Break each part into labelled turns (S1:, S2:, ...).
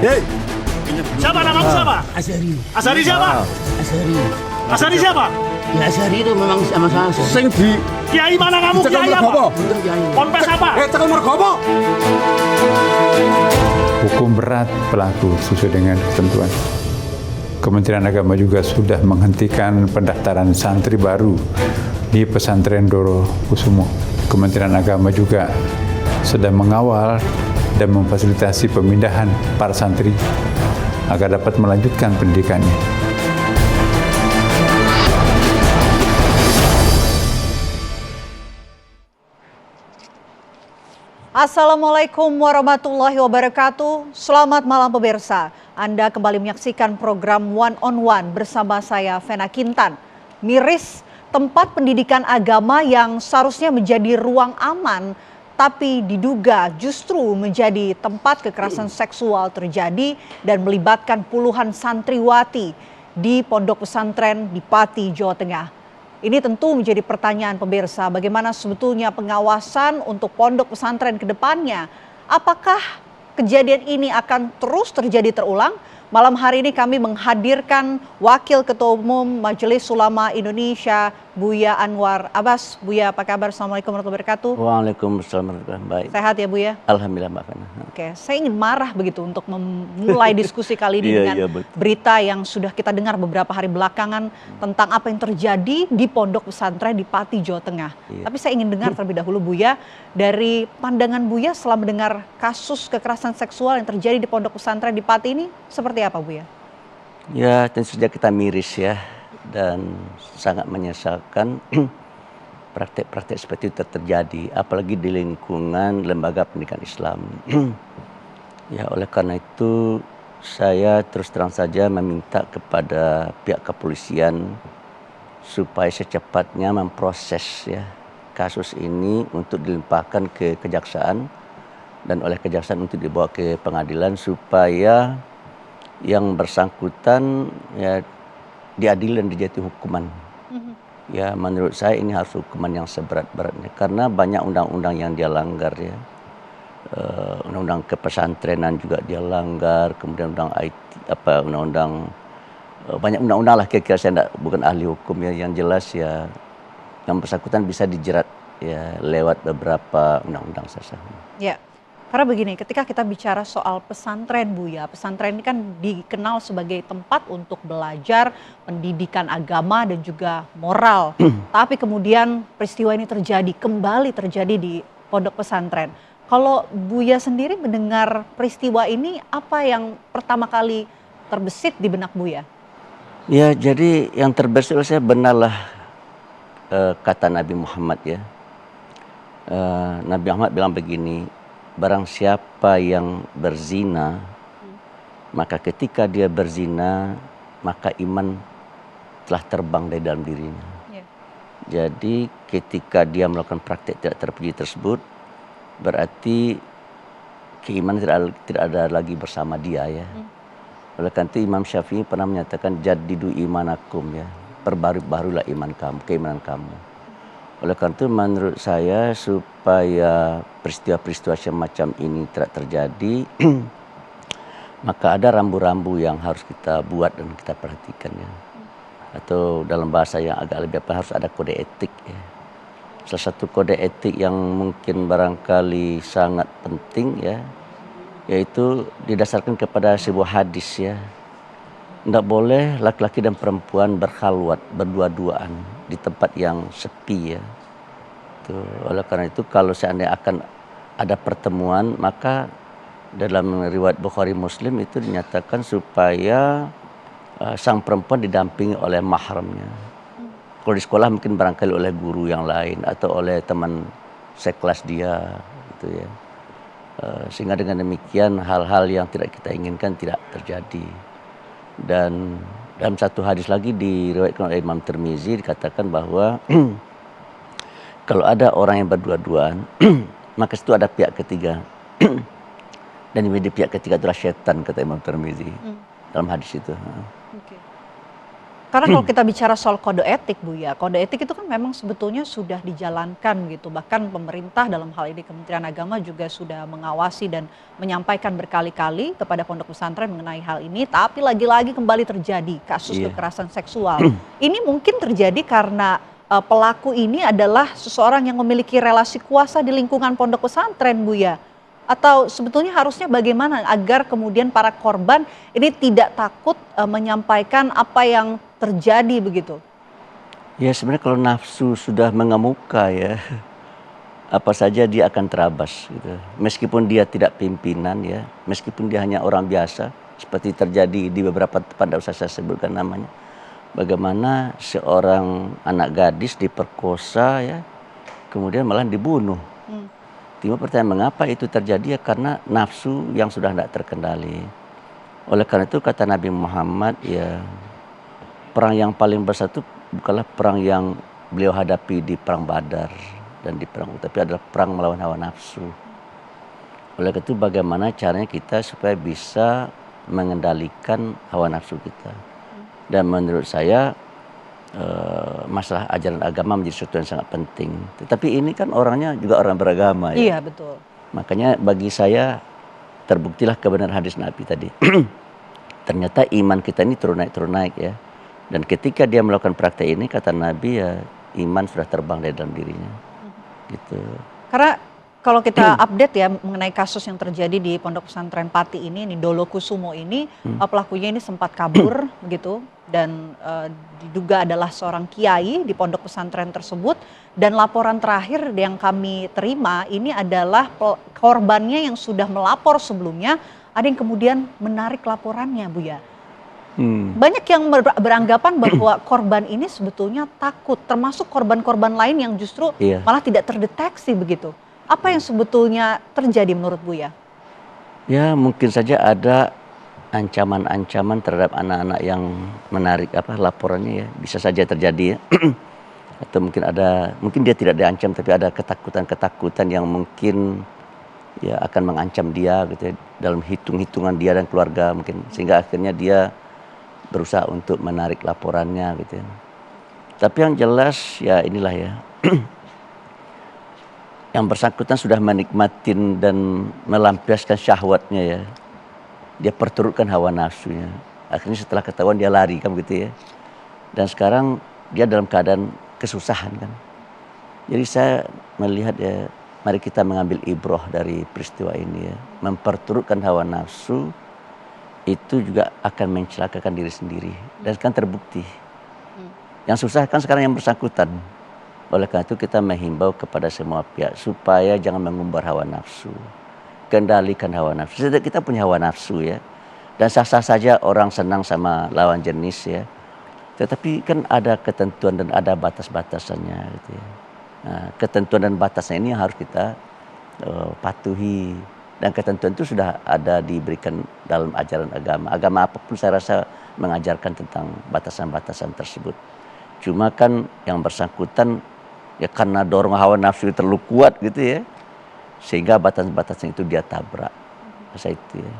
S1: Hei,
S2: Siapa namamu siapa?
S3: Asyari.
S2: Asari siapa?
S3: Asyari.
S2: Asari siapa?
S3: Ya Asyari itu memang sama saya.
S1: sing di
S2: Kiai mana kamu?
S1: cekal
S2: Kiai
S1: mergopo.
S2: apa?
S3: Untuk Kiai.
S2: Ponpes apa?
S1: Cekal mergopo.
S4: Hukum berat pelaku sesuai dengan ketentuan. Kementerian Agama juga sudah menghentikan pendaftaran santri baru di pesantren Doro Kusumo. Kementerian Agama juga sedang mengawal dan memfasilitasi pemindahan para santri agar dapat melanjutkan pendidikannya.
S5: Assalamualaikum warahmatullahi wabarakatuh. Selamat malam pemirsa. Anda kembali menyaksikan program One on One bersama saya Vena Kintan. Miris, tempat pendidikan agama yang seharusnya menjadi ruang aman, tapi diduga justru menjadi tempat kekerasan seksual terjadi dan melibatkan puluhan santriwati di pondok pesantren di Pati, Jawa Tengah. Ini tentu menjadi pertanyaan pemirsa, bagaimana sebetulnya pengawasan untuk pondok pesantren ke depannya? Apakah kejadian ini akan terus terjadi terulang? Malam hari ini kami menghadirkan Wakil Ketua Umum Majelis Ulama Indonesia, Buya Anwar Abbas. Buya, apa kabar? Assalamualaikum warahmatullahi wabarakatuh.
S3: Waalaikumsalam warahmatullahi wabarakatuh. Baik.
S5: Sehat ya Buya?
S3: Alhamdulillah Mbak Vena.
S5: Oke, saya ingin marah begitu untuk memulai diskusi kali ini dengan
S3: betul.
S5: berita yang sudah kita dengar beberapa hari belakangan tentang apa yang terjadi di pondok pesantren di Pati, Jawa Tengah. Tapi saya ingin dengar terlebih dahulu Buya, dari pandangan Buya setelah mendengar kasus kekerasan seksual yang terjadi di pondok pesantren di Pati ini, seperti apa Buya?
S3: Ya tentu saja kita miris ya dan sangat menyesalkan praktek-praktek seperti itu terjadi, apalagi di lingkungan lembaga pendidikan Islam. Ya oleh karena itu saya terus terang saja meminta kepada pihak kepolisian supaya secepatnya memproses ya kasus ini untuk dilimpahkan ke kejaksaan dan oleh kejaksaan untuk dibawa ke pengadilan supaya yang bersangkutan ya diadili dan dijatuhi hukuman. Ya menurut saya ini harus hukuman yang seberat-beratnya karena banyak undang-undang yang dia langgar ya. Undang-undang kepesantrenan juga dia langgar, kemudian undang-undang banyak undang-undang lah, kira-kira saya bukan ahli hukum ya, yang jelas ya yang bersangkutan bisa dijerat ya lewat beberapa undang-undang saja.
S5: Ya, karena begini, ketika kita bicara soal pesantren Buya, pesantren ini kan dikenal sebagai tempat untuk belajar pendidikan agama dan juga moral. Tapi kemudian peristiwa ini kembali terjadi di pondok pesantren. Kalau Buya sendiri mendengar peristiwa ini, apa yang pertama kali terbesit di benak Buya?
S3: Ya jadi yang terbesit saya benarlah kata Nabi Muhammad ya. Nabi Muhammad bilang begini, barang siapa yang berzina, maka ketika dia berzina, maka iman telah terbang dari dalam dirinya. Jadi ketika dia melakukan praktek tidak terpuji tersebut, berarti keimanan tidak ada lagi bersama dia ya. Oleh karena itu Imam Syafi'i pernah menyatakan jadidu imanakum ya, perbarulah iman kamu, keimanan kamu. Oleh karena itu menurut saya supaya peristiwa-peristiwa semacam ini tidak terjadi, maka ada rambu-rambu yang harus kita buat dan kita perhatikan ya. Atau dalam bahasa yang agak lebih harus ada kode etik ya. Salah satu kode etik yang mungkin barangkali sangat penting ya, yaitu didasarkan kepada sebuah hadis ya. Tidak boleh laki-laki dan perempuan berkhalwat, berdua-duaan di tempat yang sepi ya. Oleh karena itu kalau seandainya akan ada pertemuan, maka dalam riwayat Bukhari Muslim itu dinyatakan supaya sang perempuan didampingi oleh mahramnya. Kalau di sekolah mungkin barangkali oleh guru yang lain atau oleh teman sekelas dia gitu ya. Sehingga dengan demikian hal-hal yang tidak kita inginkan tidak terjadi. Dan dalam satu hadis lagi diriwayatkan oleh Imam Tirmizi dikatakan bahwa kalau ada orang yang berdua-duaan maka itu ada pihak ketiga dan di pihak ketiga adalah setan, kata Imam Tirmizi dalam hadis itu.
S5: Karena kalau kita bicara soal kode etik Bu ya, kode etik itu kan memang sebetulnya sudah dijalankan gitu. Bahkan pemerintah dalam hal ini Kementerian Agama juga sudah mengawasi dan menyampaikan berkali-kali kepada pondok pesantren mengenai hal ini. Tapi lagi-lagi kembali terjadi kasus kekerasan seksual. Ini mungkin terjadi karena pelaku ini adalah seseorang yang memiliki relasi kuasa di lingkungan pondok pesantren Bu ya. Atau sebetulnya harusnya bagaimana agar kemudian para korban ini tidak takut menyampaikan apa yang terjadi begitu?
S3: Ya sebenarnya kalau nafsu sudah mengemuka ya, apa saja dia akan terabas gitu. Meskipun dia tidak pimpinan ya, meskipun dia hanya orang biasa, seperti terjadi di beberapa tempat, tidak usah saya sebutkan namanya. Bagaimana seorang anak gadis diperkosa ya, kemudian malah dibunuh. Timbul pertanyaan mengapa itu terjadi ya, karena nafsu yang sudah tidak terkendali. Oleh karena itu kata Nabi Muhammad ya, perang yang paling besar itu bukanlah perang yang beliau hadapi di perang Badar dan di perang Uhud, tapi adalah perang melawan hawa nafsu. Oleh karena itu bagaimana caranya kita supaya bisa mengendalikan hawa nafsu kita. Dan menurut saya masalah ajaran agama menjadi sesuatu yang sangat penting. Tetapi ini kan orangnya juga orang beragama ya.
S5: Iya betul.
S3: Makanya bagi saya terbuktilah kebenaran hadis Nabi tadi. Ternyata iman kita ini turun naik ya. Dan ketika dia melakukan praktek ini kata Nabi ya, iman sudah terbang dari dalam dirinya. Gitu.
S5: Karena kalau kita update ya mengenai kasus yang terjadi di Pondok Pesantren Pati ini Dolo Kusumo ini, pelakunya ini sempat kabur begitu dan diduga adalah seorang kiai di pondok pesantren tersebut, dan laporan terakhir yang kami terima ini adalah korbannya yang sudah melapor sebelumnya ada yang kemudian menarik laporannya Bu ya. Banyak yang beranggapan bahwa korban ini sebetulnya takut, termasuk korban-korban lain yang justru malah tidak terdeteksi begitu. Apa yang sebetulnya terjadi menurut Buya?
S3: Ya mungkin saja ada ancaman-ancaman terhadap anak-anak yang menarik laporannya ya, bisa saja terjadi ya. Atau mungkin dia tidak diancam tapi ada ketakutan-ketakutan yang mungkin ya akan mengancam dia gitu ya, dalam hitung-hitungan dia dan keluarga mungkin, sehingga akhirnya dia berusaha untuk menarik laporannya gitu ya. Tapi yang jelas ya inilah ya. Yang bersangkutan sudah menikmatin dan melampiaskan syahwatnya ya. Dia perturutkan hawa nafsunya. Akhirnya setelah ketahuan dia lari kan gitu ya. Dan sekarang dia dalam keadaan kesusahan kan. Jadi saya melihat ya, mari kita mengambil ibroh dari peristiwa ini ya. Memperturutkan hawa nafsu itu juga akan mencelakakan diri sendiri. Dan sekarang terbukti. Yang susah kan sekarang yang bersangkutan. Oleh karena itu kita menghimbau kepada semua pihak supaya jangan mengumbar hawa nafsu. Kendalikan hawa nafsu. Kita punya hawa nafsu ya. Dan sah-sah saja orang senang sama lawan jenis ya. Tetapi kan ada ketentuan dan ada batas-batasannya gitu ya. Nah, ketentuan dan batasnya ini yang harus kita patuhi. Dan ketentuan itu sudah ada diberikan dalam ajaran agama. Agama apapun saya rasa mengajarkan tentang batasan-batasan tersebut. Cuma kan yang bersangkutan ya karena dorong hawa nafsu terlalu kuat gitu ya, sehingga batas-batasnya itu dia tabrak. Masa itu ya.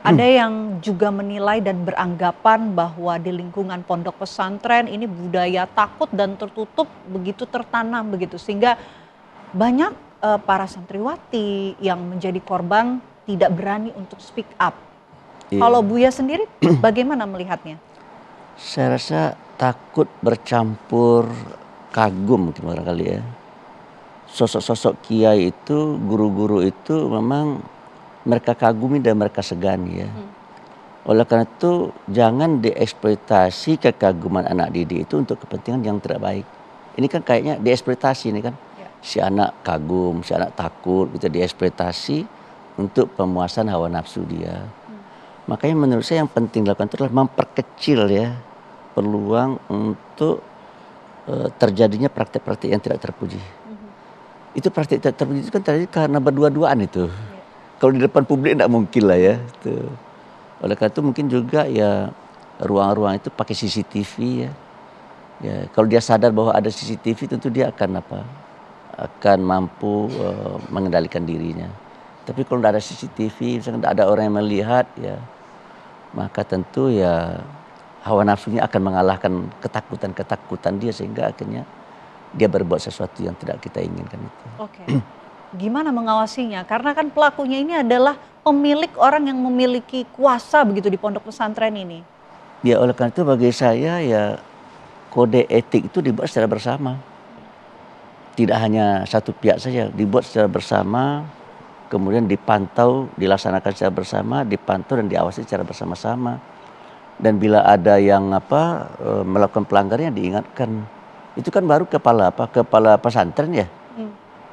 S5: Ada yang juga menilai dan beranggapan bahwa di lingkungan pondok pesantren ini budaya takut dan tertutup begitu tertanam begitu, sehingga banyak para santriwati yang menjadi korban tidak berani untuk speak up. Kalau Buya sendiri bagaimana melihatnya?
S3: Saya rasa takut bercampur kagum mungkin barangkali ya. Sosok-sosok kiai itu, guru-guru itu memang mereka kagumi dan mereka segani ya. Oleh karena itu jangan dieksploitasi kekaguman anak didik itu untuk kepentingan yang tidak baik. Ini kan kayaknya dieksploitasi ini kan. Si anak kagum, si anak takut gitu, dieksploitasi untuk pemuasan hawa nafsu dia. Makanya menurut saya yang penting dilakukan itu adalah memperkecil ya peluang untuk terjadinya praktek-praktek yang tidak terpuji. Itu praktek tidak terpuji itu kan terjadi karena berdua-duaan itu. Kalau di depan publik tidak mungkin lah ya. Itu. Oleh karena itu mungkin juga ya ruang-ruang itu pakai CCTV ya. Ya kalau dia sadar bahwa ada CCTV tentu dia akan akan mampu mengendalikan dirinya. Tapi kalau tidak ada CCTV, misalnya tidak ada orang yang melihat ya, maka tentu ya hawa nafsunya akan mengalahkan ketakutan-ketakutan dia sehingga akhirnya dia berbuat sesuatu yang tidak kita inginkan itu.
S5: Oke. Gimana mengawasinya? Karena kan pelakunya ini adalah pemilik orang yang memiliki kuasa begitu di pondok pesantren ini.
S3: Ya oleh karena itu bagi saya ya kode etik itu dibuat secara bersama. Tidak hanya satu pihak saja, dibuat secara bersama, kemudian dipantau, dilaksanakan secara bersama, dipantau dan diawasi secara bersama-sama. Dan bila ada yang melakukan pelanggaran diingatkan. Itu kan baru kepala pesantren ya.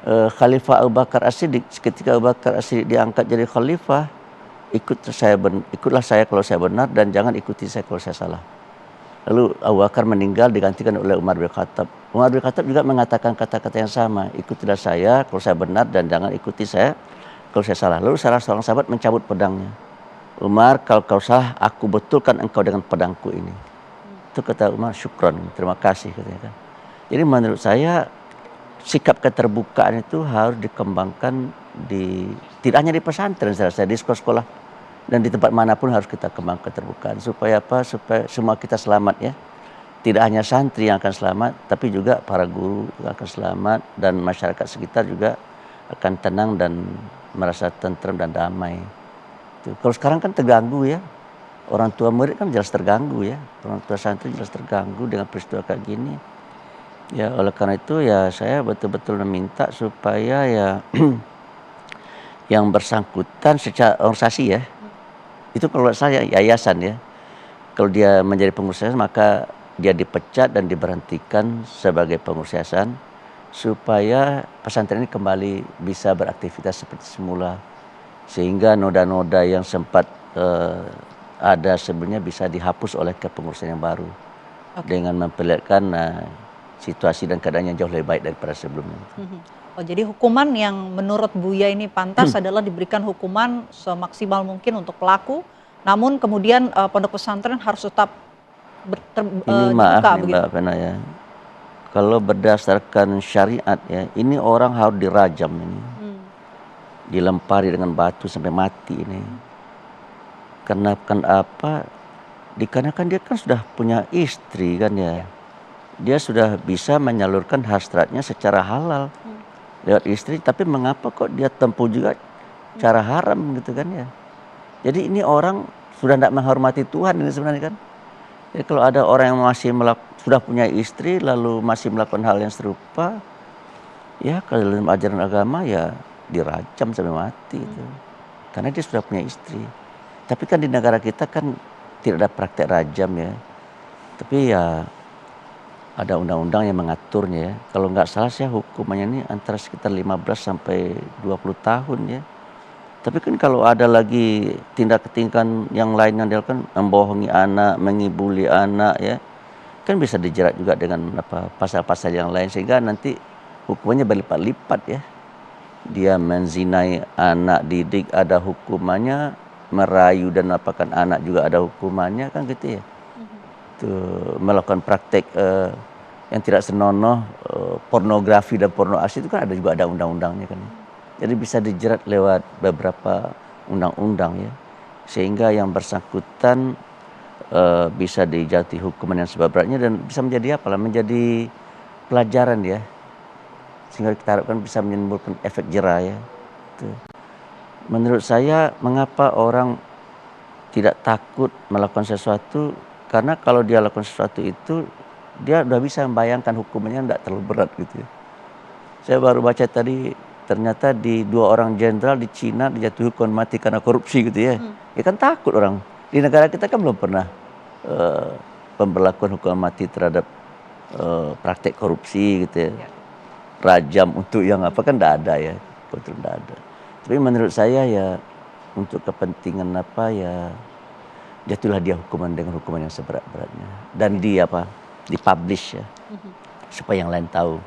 S3: Khalifah Abu Bakar As-Siddiq, ketika Abu Bakar As-Siddiq diangkat jadi khalifah, ikutlah saya kalau saya benar dan jangan ikuti saya kalau saya salah. Lalu Abu Bakar meninggal digantikan oleh Umar bin Khattab. Umar bin Khattab juga mengatakan kata-kata yang sama, ikutilah saya kalau saya benar dan jangan ikuti saya kalau saya salah. Lalu salah seorang sahabat mencabut pedangnya. Umar, kalau kau salah, aku betulkan engkau dengan pedangku ini. Itu kata Umar, syukron, terima kasih katanya kan. Jadi menurut saya sikap keterbukaan itu harus dikembangkan tidak hanya di pesantren, di sekolah-sekolah dan di tempat manapun harus kita kembangkan keterbukaan supaya supaya semua kita selamat ya. Tidak hanya santri yang akan selamat, tapi juga para guru juga akan selamat dan masyarakat sekitar juga akan tenang dan merasa tentram dan damai. Kalau sekarang kan terganggu ya. Orang tua murid kan jelas terganggu ya. Orang tua santri jelas terganggu dengan peristiwa kayak gini. Ya oleh karena itu ya saya betul-betul meminta supaya ya yang bersangkutan secara organisasi ya. Itu kalau saya yayasan ya. Kalau dia menjadi pengurus yayasan maka dia dipecat dan diberhentikan sebagai pengurus yayasan supaya pesantren ini kembali bisa beraktivitas seperti semula. Sehingga noda-noda yang sempat ada sebenarnya bisa dihapus oleh kepengurusan yang baru. Dengan memperlihatkan situasi dan keadaan yang jauh lebih baik daripada sebelumnya.
S5: Oh, jadi hukuman yang menurut Buya ini pantas adalah diberikan hukuman semaksimal mungkin untuk pelaku, namun kemudian pondok pesantren harus tetap
S3: ini maaf nih Mbak Fena ya, kalau berdasarkan syariat ya, ini orang harus dirajam ini, dilempari dengan batu sampai mati ini. Karena kan dikarenakan dia kan sudah punya istri kan ya. Dia sudah bisa menyalurkan hasratnya secara halal lewat istri, tapi mengapa kok dia tempuh juga cara haram gitu kan ya. Jadi ini orang sudah tidak menghormati Tuhan ini sebenarnya kan. Jadi kalau ada orang yang masih sudah punya istri lalu masih melakukan hal yang serupa, ya kalau dalam ajaran agama ya dirajam sampai mati itu. Karena dia sudah punya istri. Tapi kan di negara kita kan tidak ada praktek rajam ya. Tapi ya ada undang-undang yang mengaturnya ya. Kalau nggak salah saya hukumannya ini antara sekitar 15 sampai 20 tahun ya. Tapi kan kalau ada lagi tindak-tindakan yang lain yang dilakukan, membohongi anak, mengibuli anak ya, kan bisa dijerat juga dengan pasal-pasal yang lain sehingga nanti hukumannya berlipat-lipat ya. Dia menzinai anak didik ada hukumannya, merayu dan apakan anak juga ada hukumannya kan gitu ya. Melakukan praktek yang tidak senonoh, pornografi dan porno asli itu kan juga ada undang-undangnya kan. Jadi bisa dijerat lewat beberapa undang-undang ya, sehingga yang bersangkutan bisa dijatuhi hukuman yang seberat-beratnya dan bisa menjadi menjadi pelajaran ya, sehingga kita harapkan bisa menimbulkan efek jera ya. Menurut saya mengapa orang tidak takut melakukan sesuatu, karena kalau dia lakukan sesuatu itu dia udah bisa membayangkan hukumannya tidak terlalu berat gitu ya. Saya baru baca tadi ternyata di 2 orang jenderal di Cina dijatuhi hukuman mati karena korupsi gitu ya. Ya kan takut orang. Di negara kita kan belum pernah pemberlakuan hukuman mati terhadap praktek korupsi gitu ya. Rajam untuk yang kan tidak ada ya. Betul tidak ada. Tapi menurut saya ya untuk kepentingan ya jatuhlah dia hukuman dengan hukuman yang seberat-beratnya dan dipublish ya supaya yang lain tahu.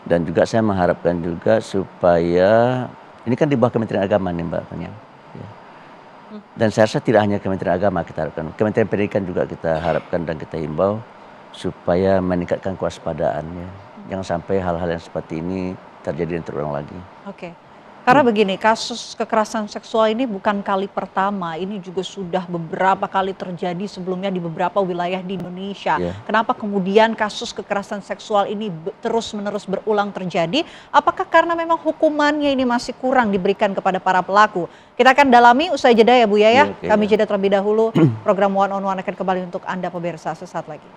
S3: Dan juga saya mengharapkan juga supaya ini kan di bawah Kementerian Agama nih Mbak Fania. Ya. Dan saya rasa tidak hanya Kementerian Agama kita harapkan, Kementerian Pendidikan juga kita harapkan dan kita himbau supaya meningkatkan kewaspadaannya. Jangan sampai hal-hal yang seperti ini terjadi dan terulang lagi.
S5: Oke. Karena begini, kasus kekerasan seksual ini bukan kali pertama, ini juga sudah beberapa kali terjadi sebelumnya di beberapa wilayah di Indonesia.
S3: Iya.
S5: Kenapa kemudian kasus kekerasan seksual ini terus-menerus berulang terjadi? Apakah karena memang hukumannya ini masih kurang diberikan kepada para pelaku? Kita akan dalami usai jeda ya Bu Yaya.
S3: Iya, oke,
S5: Kami
S3: ya.
S5: jeda terlebih dahulu. Program One on One akan kembali untuk Anda pemirsa sesaat lagi.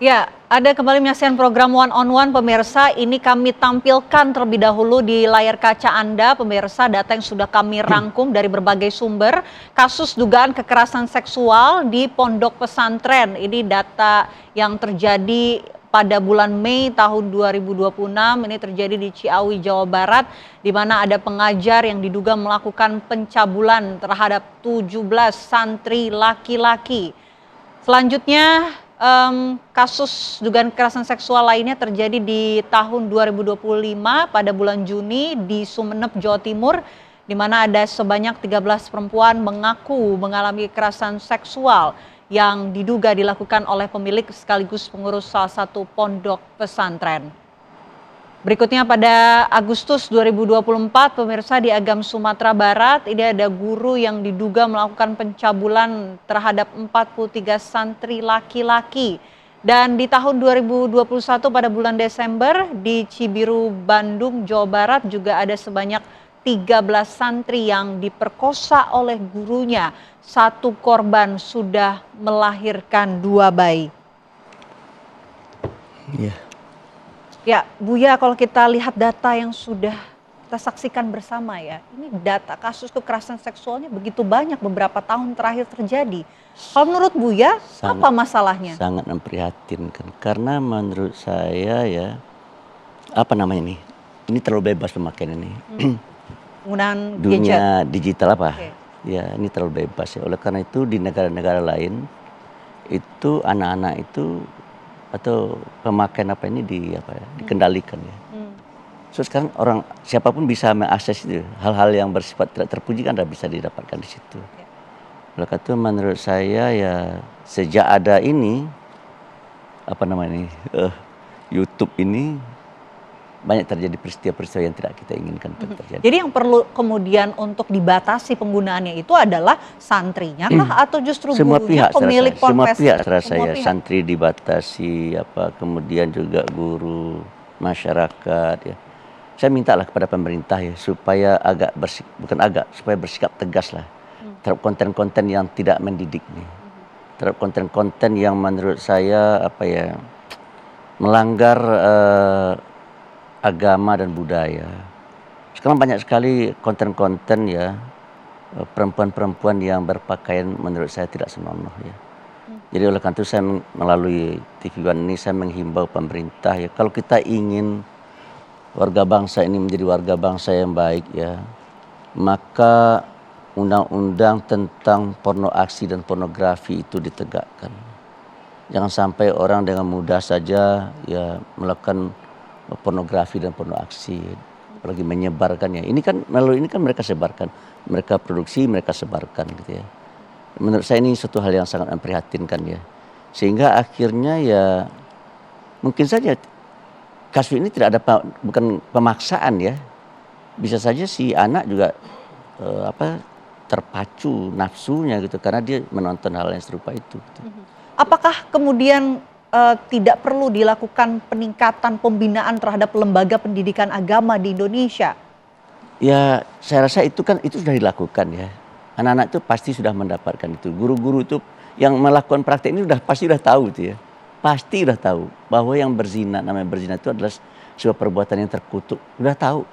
S5: Ya, ada kembali menyaksikan program One on One pemirsa. Ini kami tampilkan terlebih dahulu di layar kaca Anda pemirsa data yang sudah kami rangkum dari berbagai sumber. Kasus dugaan kekerasan seksual di pondok pesantren. Ini data yang terjadi pada bulan Mei tahun 2026. Ini terjadi di Ciawi, Jawa Barat, di mana ada pengajar yang diduga melakukan pencabulan terhadap 17 santri laki-laki. Selanjutnya kasus dugaan kekerasan seksual lainnya terjadi di tahun 2025 pada bulan Juni di Sumeneb, Jawa Timur, di mana ada sebanyak 13 perempuan mengaku mengalami kekerasan seksual yang diduga dilakukan oleh pemilik sekaligus pengurus salah satu pondok pesantren. Berikutnya pada Agustus 2024, pemirsa di Agam, Sumatera Barat, ini ada guru yang diduga melakukan pencabulan terhadap 43 santri laki-laki. Dan di tahun 2021 pada bulan Desember di Cibiru, Bandung, Jawa Barat juga ada sebanyak 13 santri yang diperkosa oleh gurunya. Satu korban sudah melahirkan 2 bayi.
S3: Iya.
S5: Ya, Buya, kalau kita lihat data yang sudah kita saksikan bersama ya, ini data kasus kekerasan seksualnya begitu banyak beberapa tahun terakhir terjadi. Kalau menurut Buya, apa masalahnya?
S3: Sangat memprihatinkan karena menurut saya ya, apa namanya ini terlalu bebas pemakaian ini.
S5: Penggunaan gadget.
S3: Dunia digital apa?
S5: Oke.
S3: Ya ini terlalu bebas ya. Oleh karena itu di negara-negara lain itu anak-anak itu atau pemakaian apa ini dikendalikan ya. So sekarang orang siapapun bisa mengakses itu, hal-hal yang bersifat tidak terpuji kan bisa didapatkan di situ. Oleh karena itu menurut saya ya sejak ada ini YouTube ini banyak terjadi peristiwa-peristiwa yang tidak kita inginkan terjadi.
S5: Jadi yang perlu kemudian untuk dibatasi penggunaannya itu adalah santrinya kah atau justru
S3: Semua
S5: gurunya,
S3: pihak
S5: pemilik
S3: semua
S5: ponpes?
S3: pihak terasa
S5: Semua
S3: ya,
S5: pihak.
S3: santri dibatasi kemudian juga guru, masyarakat ya. Saya mintalah kepada pemerintah ya supaya supaya bersikap tegas lah terhadap konten-konten yang tidak mendidik nih. Terhadap konten-konten yang menurut saya melanggar agama dan budaya. Sekarang banyak sekali konten-konten ya perempuan-perempuan yang berpakaian menurut saya tidak senonoh ya. Jadi oleh karena itu saya melalui TV One ini saya menghimbau pemerintah ya, kalau kita ingin warga bangsa ini menjadi warga bangsa yang baik ya, maka undang-undang tentang porno aksi dan pornografi itu ditegakkan. Jangan sampai orang dengan mudah saja ya melakukan pornografi dan porno aksi, apalagi menyebarkannya. Ini kan melalui ini kan mereka sebarkan, mereka produksi, mereka sebarkan gitu ya. Menurut saya ini suatu hal yang sangat memprihatinkan ya. Sehingga akhirnya ya mungkin saja kasus ini tidak ada bukan pemaksaan ya. Bisa saja si anak juga terpacu nafsunya gitu karena dia menonton hal yang serupa itu. Gitu.
S5: Apakah kemudian tidak perlu dilakukan peningkatan pembinaan terhadap lembaga pendidikan agama di Indonesia?
S3: Ya, saya rasa itu sudah dilakukan ya. Anak-anak itu pasti sudah mendapatkan itu. Guru-guru itu yang melakukan praktek ini pasti sudah tahu itu ya. Pasti sudah tahu bahwa yang namanya berzina itu adalah sebuah perbuatan yang terkutuk. Sudah tahu.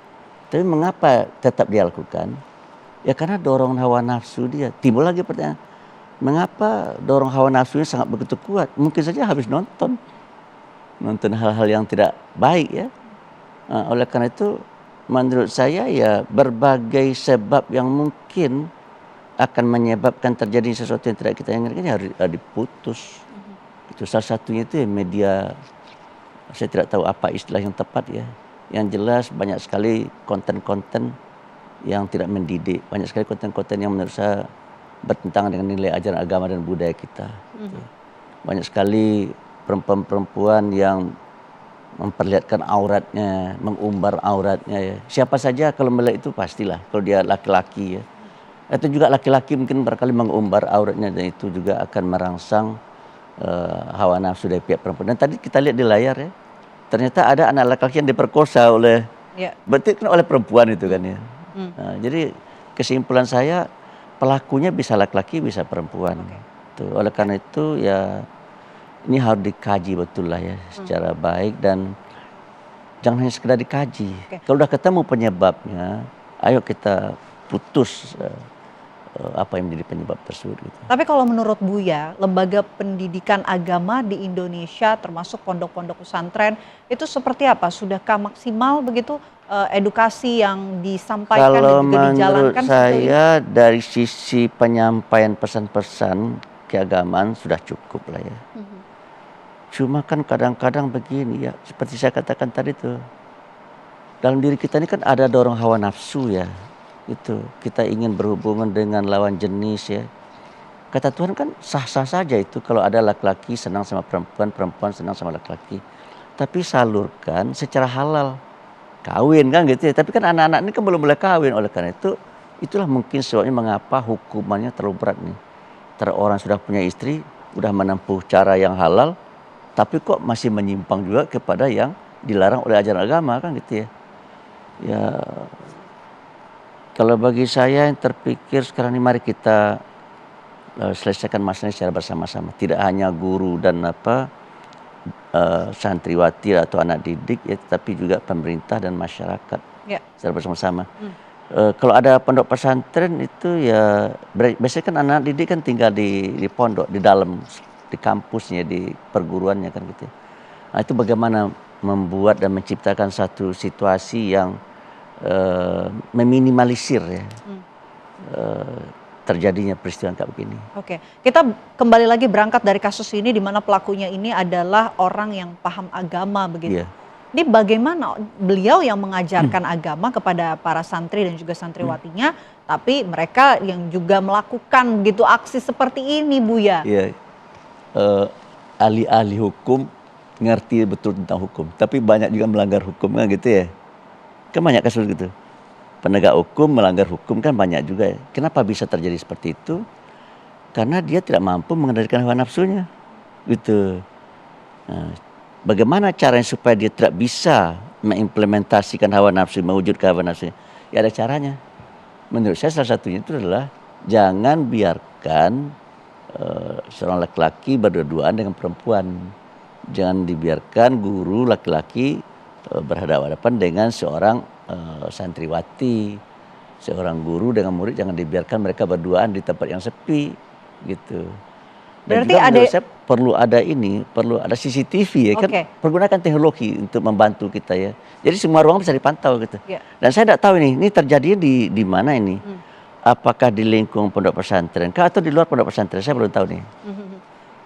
S3: Tapi mengapa tetap dia lakukan? Ya karena dorong hawa nafsu dia. Timbul lagi pertanyaan, mengapa dorong hawa nafsunya sangat begitu kuat? Mungkin saja habis nonton hal-hal yang tidak baik ya. Oleh karena itu menurut saya ya berbagai sebab yang mungkin akan menyebabkan terjadi sesuatu yang tidak kita inginkan harus diputus. Itu salah satunya itu ya media, saya tidak tahu apa istilah yang tepat ya. Yang jelas banyak sekali konten-konten yang tidak mendidik. Banyak sekali konten-konten yang menurut saya bertentangan dengan nilai ajaran agama dan budaya kita. Banyak sekali perempuan-perempuan yang memperlihatkan auratnya, mengumbar auratnya ya. Siapa saja kalau melihat itu pastilah kalau dia laki-laki ya. Atau juga laki-laki mungkin barangkali mengumbar auratnya dan itu juga akan merangsang hawa nafsu dari pihak perempuan. Dan tadi kita lihat di layar ya, ternyata ada anak laki-laki yang diperkosa oleh, berarti kan oleh perempuan itu kan ya. Nah, jadi kesimpulan saya pelakunya bisa laki-laki bisa perempuan. Tuh, oleh karena itu ya ini harus dikaji betul lah ya secara baik dan jangan hanya sekedar dikaji. Kalau udah ketemu penyebabnya, ayo kita putus apa yang menjadi penyebab tersebut. Gitu.
S5: Tapi kalau menurut Buya, lembaga pendidikan agama di Indonesia termasuk pondok-pondok pesantren itu seperti apa? Sudahkah maksimal begitu edukasi yang disampaikan
S3: kalau
S5: dan juga dijalankan?
S3: Menurut saya dari sisi penyampaian pesan-pesan keagamaan sudah cukup lah ya. Cuma kan kadang-kadang begini ya, seperti saya katakan tadi tuh, dalam diri kita ini kan ada dorong hawa nafsu ya. Itu kita ingin berhubungan dengan lawan jenis ya. Kata Tuhan kan sah-sah saja itu kalau ada laki-laki senang sama perempuan, perempuan senang sama laki-laki. Tapi salurkan secara halal. Kawin kan gitu ya. Tapi kan anak-anak ini kan belum boleh kawin. Oleh karena itu, itulah mungkin sebabnya mengapa hukumannya terlalu berat nih. Orang sudah punya istri, sudah menempuh cara yang halal, tapi kok masih menyimpang juga kepada yang dilarang oleh ajaran agama kan gitu ya. Ya, kalau bagi saya yang terpikir sekarang ini mari kita selesaikan masalah secara bersama-sama. Tidak hanya guru dan santriwati atau anak didik ya, tetapi juga pemerintah dan masyarakat secara bersama-sama. Kalau ada pondok pesantren itu ya biasanya kan anak didik kan tinggal di pondok, di dalam, di kampusnya, di perguruannya kan gitu. Nah, itu bagaimana membuat dan menciptakan satu situasi yang meminimalisir ya terjadinya peristiwa kayak begini. Oke,
S5: kita kembali lagi berangkat dari kasus ini di mana pelakunya ini adalah orang yang paham agama begitu. Ini bagaimana beliau yang mengajarkan agama kepada para santri dan juga santriwatinya, tapi mereka yang juga melakukan begitu aksi seperti ini, Buya.
S3: Iya, ahli-ahli hukum ngerti betul tentang hukum, tapi banyak juga melanggar hukum kan gitu ya. Kan banyak kasus gitu. Penegak hukum melanggar hukum kan banyak juga ya. Kenapa bisa terjadi seperti itu? Karena dia tidak mampu mengendalikan hawa nafsunya. Gitu. Nah, bagaimana caranya supaya dia tidak bisa mengimplementasikan hawa nafsu, mewujudkan hawa nafsunya? Ya ada caranya. Menurut saya salah satunya itu adalah jangan biarkan seorang laki-laki berdua-duaan dengan perempuan. Jangan dibiarkan guru laki-laki berhadapan-hadapan dengan seorang santriwati, seorang guru dengan murid, jangan dibiarkan mereka berduaan di tempat yang sepi gitu. Dan berarti juga menurut saya perlu ada CCTV ya kan, pergunakan teknologi untuk membantu kita ya. Jadi semua ruang bisa dipantau gitu. Dan saya tidak tahu ini terjadinya di mana ini. Apakah di lingkungan pondok pesantren atau di luar pondok pesantren, saya belum tahu nih.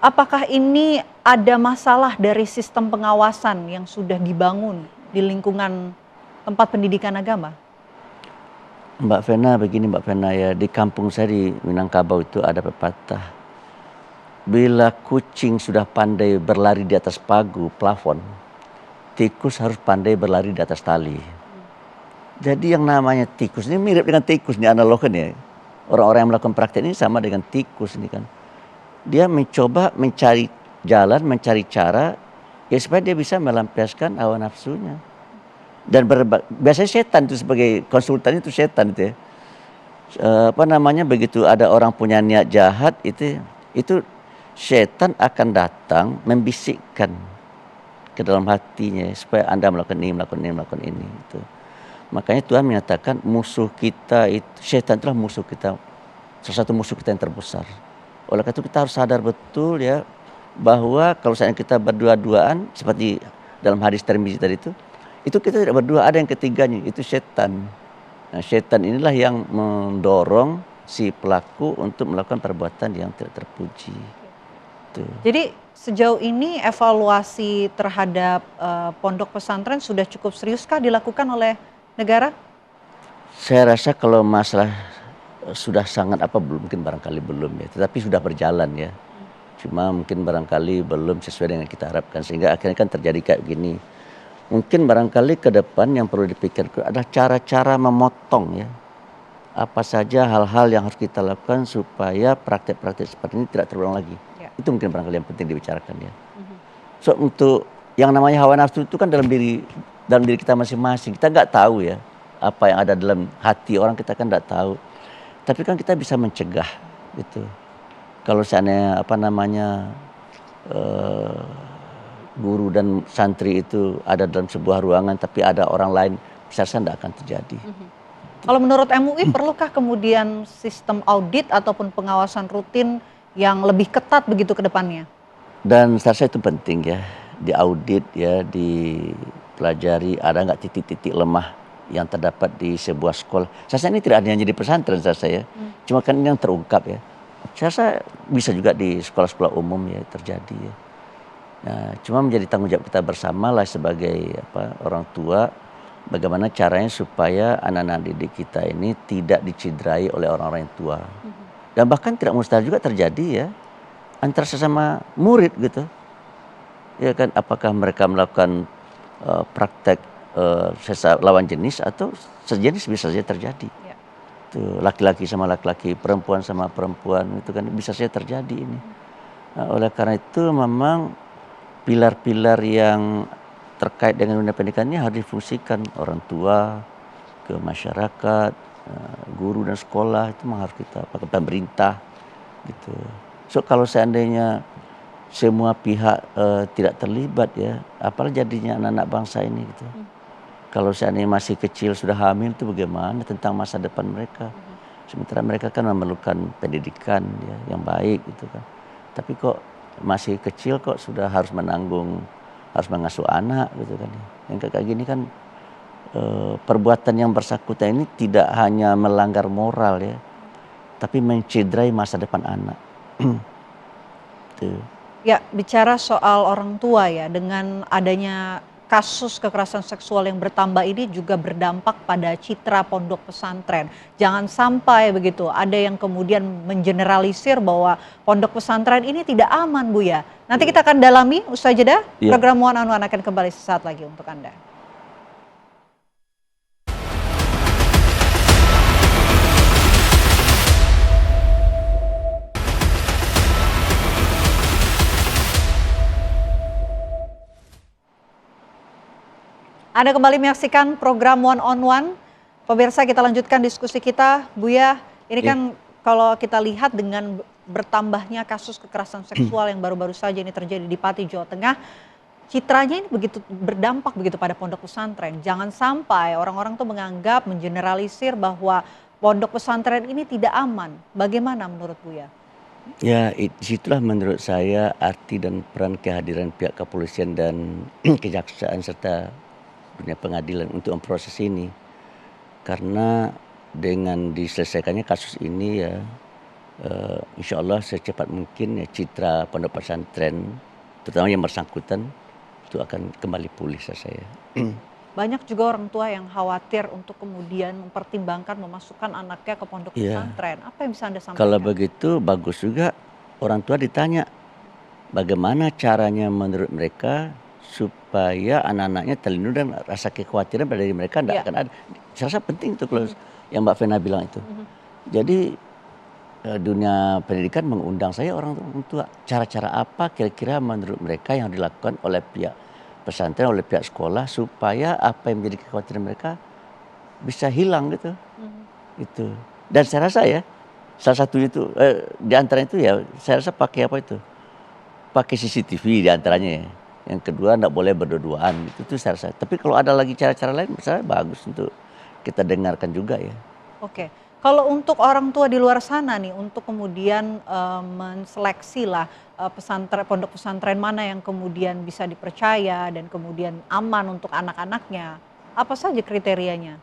S5: Apakah ini ada masalah dari sistem pengawasan yang sudah dibangun di lingkungan tempat pendidikan agama?
S3: Mbak Fena, begini Mbak Fena ya, di kampung saya di Minangkabau itu ada pepatah. Bila kucing sudah pandai berlari di atas pagu, plafon, tikus harus pandai berlari di atas tali. Jadi yang namanya tikus ini mirip dengan tikus nih analognya. Orang-orang yang melakukan praktek ini sama dengan tikus ini kan. Dia mencoba mencari jalan, mencari cara ya supaya dia bisa melampiaskan hawa nafsunya. Dan biasanya setan itu sebagai konsultan itu setan itu ya. Begitu ada orang punya niat jahat itu setan akan datang membisikkan ke dalam hatinya supaya Anda melakukan ini gitu. Makanya Tuhan menyatakan musuh kita itu setan itulah musuh kita, salah satu musuh kita yang terbesar. Oleh karena itu kita harus sadar betul ya bahwa kalau misalnya kita berdua-duaan seperti dalam hadis Tirmizi tadi itu kita tidak berdua, ada yang ketiganya, itu setan. Nah, setan inilah yang mendorong si pelaku untuk melakukan perbuatan yang tidak terpuji. Tuh.
S5: Jadi sejauh ini evaluasi terhadap pondok pesantren sudah cukup seriuskah dilakukan oleh negara?
S3: Saya rasa kalau masalah sudah sangat mungkin barangkali belum ya, tetapi sudah berjalan ya. Cuma mungkin barangkali belum sesuai dengan kita harapkan sehingga akhirnya kan terjadi kayak gini. Mungkin barangkali ke depan yang perlu dipikirkan adalah cara-cara memotong ya. Apa saja hal-hal yang harus kita lakukan supaya praktek-praktek seperti ini tidak terulang lagi. Ya. Itu mungkin barangkali yang penting dibicarakan ya. So untuk yang namanya hawa nafsu itu kan dalam diri kita masing-masing. Kita nggak tahu ya apa yang ada dalam hati orang, kita kan nggak tahu. Tapi kan kita bisa mencegah gitu. Kalau seandainya guru dan santri itu ada dalam sebuah ruangan tapi ada orang lain, bisa tidak akan terjadi.
S5: Kalau menurut MUI perlukah kemudian sistem audit ataupun pengawasan rutin yang lebih ketat begitu ke depannya?
S3: Dan saya rasa itu penting ya, diaudit ya, dipelajari ada nggak titik-titik lemah yang terdapat di sebuah sekolah. Saya rasa ini tidak hanya di pesantren saya, cuma kan ini yang terungkap ya. Saya rasa bisa juga di sekolah-sekolah umum ya terjadi ya. Nah, cuma menjadi tanggung jawab kita bersama lah sebagai orang tua, bagaimana caranya supaya anak-anak didik kita ini tidak dicidrai oleh orang-orang yang tua. Dan bahkan tidak mustahil juga terjadi ya antara sesama murid gitu. Ya kan, apakah mereka melakukan praktek lawan jenis atau sejenis bisa saja terjadi. Ya. Tuh, laki-laki sama laki-laki, perempuan sama perempuan itu kan bisa saja terjadi ini. Nah, oleh karena itu memang pilar-pilar yang terkait dengan dunia pendidikan ini harus difungsikan orang tua ke masyarakat, guru dan sekolah itu memang harus kita pakai pemerintah gitu. So kalau seandainya semua pihak tidak terlibat ya, apalah jadinya anak-anak bangsa ini gitu. Kalau seandainya masih kecil sudah hamil itu bagaimana tentang masa depan mereka? Sementara mereka kan memerlukan pendidikan ya, yang baik gitu kan. Tapi kok masih kecil kok sudah harus mengasuh anak gitu kan. Yang kayak gini kan perbuatan yang bersangkutan ini tidak hanya melanggar moral ya, tapi mencederai masa depan anak. Tuh.
S5: Ya, bicara soal orang tua ya, dengan adanya kasus kekerasan seksual yang bertambah ini juga berdampak pada citra pondok pesantren. Jangan sampai begitu ada yang kemudian mengeneralisir bahwa pondok pesantren ini tidak aman, Bu ya. Nanti kita akan dalami usai jeda. Program One on One akan kembali sesaat lagi untuk Anda. Anda kembali menyaksikan program One on One. Pemirsa, kita lanjutkan diskusi kita. Buya, ini kan kalau kita lihat dengan bertambahnya kasus kekerasan seksual yang baru-baru saja ini terjadi di Pati, Jawa Tengah, citranya ini begitu berdampak begitu pada pondok pesantren. Jangan sampai orang-orang tuh menganggap, mengeneralisir bahwa pondok pesantren ini tidak aman. Bagaimana menurut Buya?
S3: Ya, disitulah menurut saya arti dan peran kehadiran pihak kepolisian dan kejaksaan serta dunia pengadilan untuk memproses ini, karena dengan diselesaikannya kasus ini ya insya Allah secepat mungkin ya citra pondok pesantren terutama yang bersangkutan itu akan kembali pulih saya.
S5: Banyak juga orang tua yang khawatir untuk kemudian mempertimbangkan memasukkan anaknya ke pondok pesantren. Apa yang bisa Anda sampaikan?
S3: Kalau begitu bagus juga orang tua ditanya bagaimana caranya menurut mereka supaya anak-anaknya terlindung dan rasa kekhawatiran pada diri mereka tidak akan ada. Saya rasa penting itu kalau yang Mbak Vena bilang itu. Jadi dunia pendidikan mengundang saya orang tua. Cara-cara apa kira-kira menurut mereka yang dilakukan oleh pihak pesantren, oleh pihak sekolah supaya apa yang menjadi kekhawatiran mereka bisa hilang gitu. Itu. Dan saya rasa ya salah satu itu di antara itu ya saya rasa pakai apa itu? Pakai CCTV di antaranya ya. Yang kedua tidak boleh berdua-duaan, itu saya rasa. Tapi kalau ada lagi cara-cara lain, misalnya bagus untuk kita dengarkan juga ya.
S5: Oke, kalau untuk orang tua di luar sana nih, untuk kemudian menseleksi lah pondok pesantren mana yang kemudian bisa dipercaya dan kemudian aman untuk anak-anaknya, apa saja kriterianya?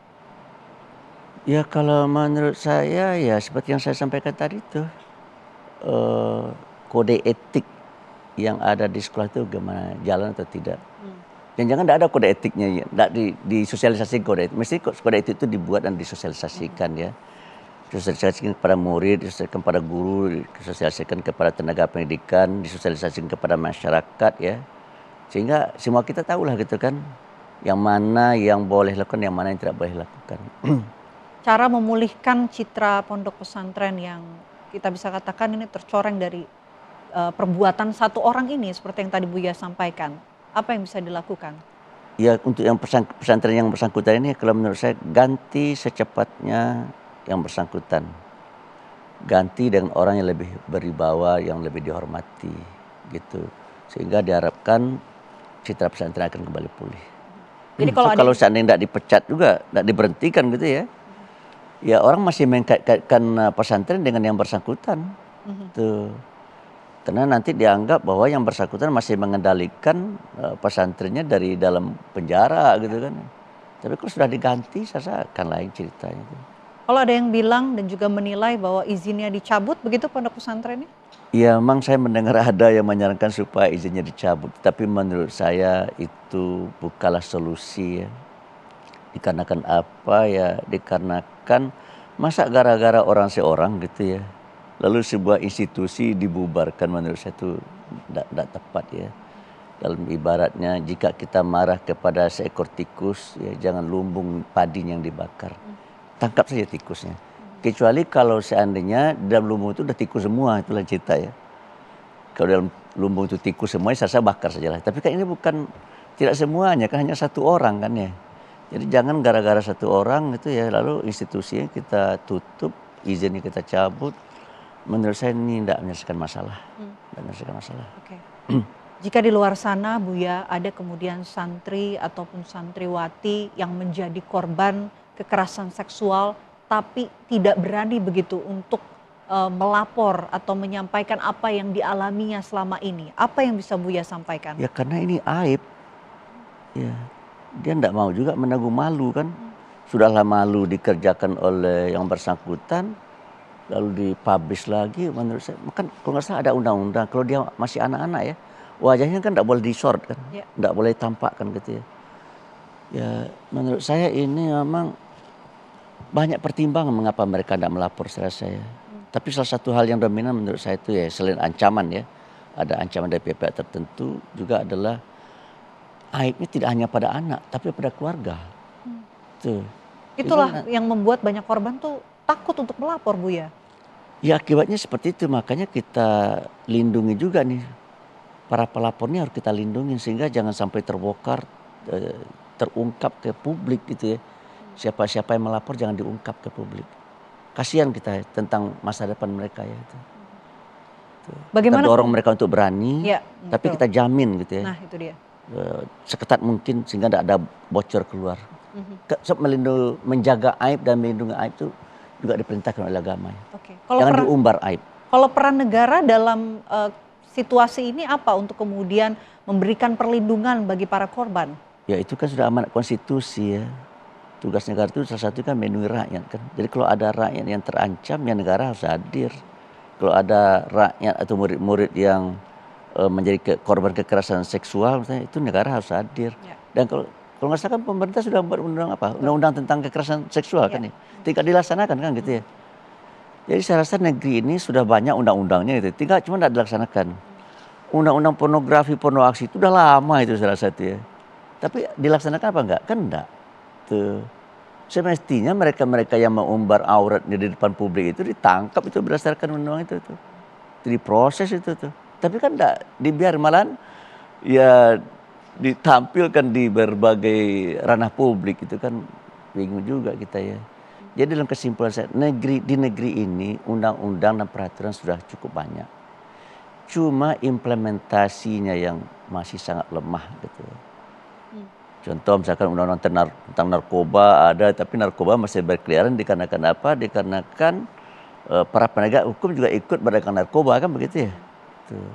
S3: Ya kalau menurut saya ya seperti yang saya sampaikan tadi itu, kode etik yang ada di sekolah itu gimana, jalan atau tidak. Jangan-jangan tidak ada kode etiknya, ya. Tidak disosialisasikan kode etik. Mesti kode etik itu dibuat dan disosialisasikan ya. Disosialisasikan kepada murid, disosialisasikan kepada guru, disosialisasikan kepada tenaga pendidikan, disosialisasikan kepada masyarakat ya. Sehingga semua kita tahulah gitu kan, yang mana yang boleh lakukan, yang mana yang tidak boleh lakukan.
S5: Cara memulihkan citra pondok pesantren yang kita bisa katakan ini tercoreng dari perbuatan satu orang ini seperti yang tadi Buya sampaikan. Apa yang bisa dilakukan?
S3: Ya untuk yang pesantren yang bersangkutan ini kalau menurut saya ganti secepatnya yang bersangkutan. Ganti dengan orang yang lebih berwibawa, yang lebih dihormati gitu. Sehingga diharapkan citra pesantren akan kembali pulih.
S5: Jadi
S3: kalau seandainya tidak dipecat juga, tidak diberhentikan gitu ya. Ya orang masih mengkaitkan pesantren dengan yang bersangkutan. Tuh. Karena nanti dianggap bahwa yang bersangkutan masih mengendalikan pesantrennya dari dalam penjara gitu kan. Tapi kalau sudah diganti, saya rasa akan lain ceritanya.
S5: Kalau ada yang bilang dan juga menilai bahwa izinnya dicabut, begitu pondok pesantrennya?
S3: Ya memang saya mendengar ada yang menyarankan supaya izinnya dicabut. Tapi menurut saya itu bukanlah solusi ya. Dikarenakan apa ya? Dikarenakan masa gara-gara orang seorang gitu ya. Lalu sebuah institusi dibubarkan, menurut saya itu tidak tepat ya. Dalam ibaratnya jika kita marah kepada seekor tikus ya jangan lumbung padi yang dibakar. Tangkap saja tikusnya. Kecuali kalau seandainya dalam lumbung itu udah tikus semua, itulah cerita ya. Kalau dalam lumbung itu tikus semuanya saya bakar sajalah. Tapi kan ini bukan, tidak semuanya kan, hanya satu orang kan ya. Jadi jangan gara-gara satu orang gitu ya lalu institusinya kita tutup, izinnya kita cabut. Menurut saya ini tidak menyelesaikan masalah. Tidak menyelesaikan masalah.
S5: Oke. Jika di luar sana Buya ada kemudian santri ataupun santriwati yang menjadi korban kekerasan seksual tapi tidak berani begitu untuk melapor atau menyampaikan apa yang dialaminya selama ini. Apa yang bisa Buya sampaikan?
S3: Ya karena ini aib. Ya, dia tidak mau juga menanggung malu kan. Sudahlah malu dikerjakan oleh yang bersangkutan. Lalu dipublish lagi, menurut saya kan kalau nggak salah ada undang-undang kalau dia masih anak-anak ya wajahnya kan tidak boleh di-short kan, tidak boleh tampakkan gitu ya. Ya menurut saya ini memang banyak pertimbangan mengapa mereka tidak melapor saya. Tapi salah satu hal yang dominan menurut saya itu ya selain ancaman ya, ada ancaman dari pihak tertentu juga adalah aibnya tidak hanya pada anak tapi pada keluarga. Tuh.
S5: Itulah yang membuat banyak korban tuh takut untuk melapor Buya.
S3: Ya akibatnya seperti itu, makanya kita lindungi juga nih. Para pelapornya harus kita lindungi sehingga jangan sampai terbongkar, terungkap ke publik gitu ya. Siapa-siapa yang melapor jangan diungkap ke publik. Kasihan kita tentang masa depan mereka ya. Bagaimana kita dorong mereka untuk berani, ya, tapi kita jamin gitu ya.
S5: Nah itu dia.
S3: Seketat mungkin sehingga tidak ada bocor keluar. Menjaga aib dan melindungi aib itu juga diperintahkan oleh agama. Jangan diumbar aib.
S5: Kalau peran negara dalam situasi ini apa untuk kemudian memberikan perlindungan bagi para korban?
S3: Ya itu kan sudah amanat konstitusi ya. Tugas negara itu salah satu kan melindungi rakyat kan. Jadi kalau ada rakyat yang terancam ya negara harus hadir. Kalau ada rakyat atau murid-murid yang menjadi korban kekerasan seksual misalnya, itu negara harus hadir. Ya. Dan kalau nggak salah kan pemerintah sudah membuat undang-undang tentang kekerasan seksual kan ya. Tinggal dilaksanakan kan gitu ya. Jadi saya rasa negeri ini sudah banyak undang-undangnya gitu. Tinggal cuma tidak dilaksanakan. Undang-undang pornografi, porno aksi itu udah lama itu salah satu ya. Tapi dilaksanakan apa enggak? Kan enggak. Tuh. Semestinya mereka-mereka yang mengumbar auratnya di depan publik itu ditangkap itu berdasarkan undang itu. Itu diproses itu tuh. Tapi kan enggak dibiar malahan ya ditampilkan di berbagai ranah publik itu kan bingung juga kita ya. Jadi dalam kesimpulan saya di negeri ini undang-undang dan peraturan sudah cukup banyak. Cuma implementasinya yang masih sangat lemah gitu. Contoh misalkan undang-undang tentang narkoba ada tapi narkoba masih berkeliaran dikarenakan apa? Dikarenakan para penegak hukum juga ikut berdagang narkoba kan begitu ya. Tuh.